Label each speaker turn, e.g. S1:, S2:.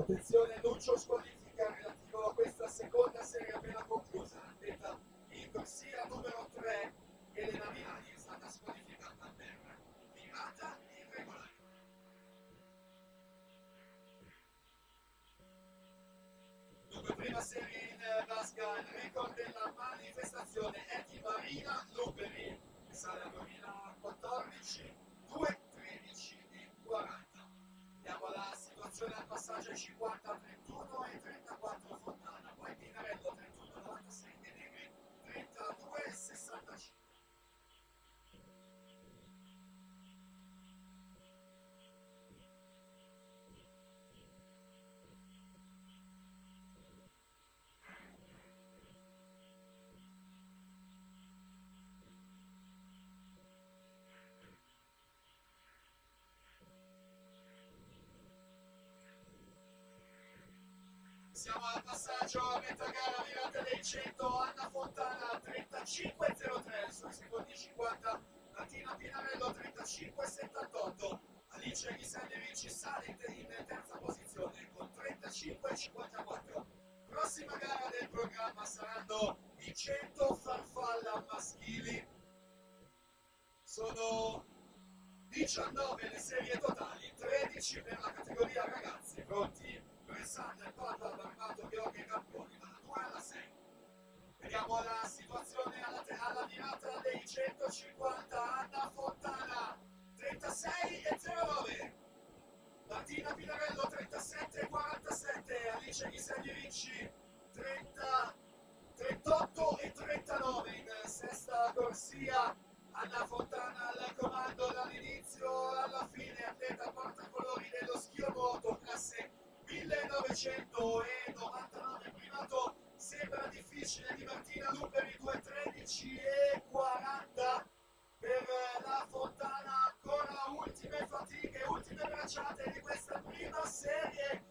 S1: Attenzione, Lucio squalifica relativo a questa seconda serie appena conclusa. Atleta in corsia numero 3, Elena Milani, è stata squalificata per virata irregolare. Dunque, prima serie in vasca, il record della manifestazione è di Marina Luperi, che sale al 2014, 2:13 e 40. Andiamo alla situazione al passaggio ai 50, 31 e 34 Fontana, poi Pinarello 31, 96 e Negri 32 e 65. Siamo al passaggio a metà gara, virata dei 100, Anna Fontana 35,03, sui secondi 50, Martina Pinarello 35,78, Alice Ghisenderici sale in terza posizione con 35,54. Prossima gara del programma saranno i 100 farfalla maschili, sono 19 le serie totali, 13 per la categoria ragazzi, pronti? Bressan, Papa, Barbato, Gheorghe e Camponi, dalla 2 alla 6. Vediamo la situazione alla virata dei 150, Anna Fontana, 36,09. Martina Pinarello, 37,47. Alice Ghisegni Ricci, 38,39 in sesta corsia. Anna Fontana al comando dall'inizio alla fine, atleta portacolori dello schio nuoto, classe 1999, primato sembra difficile di Martina Luperi, 2:13 e 40 per la Fontana, ancora ultime fatiche, ultime bracciate di questa prima serie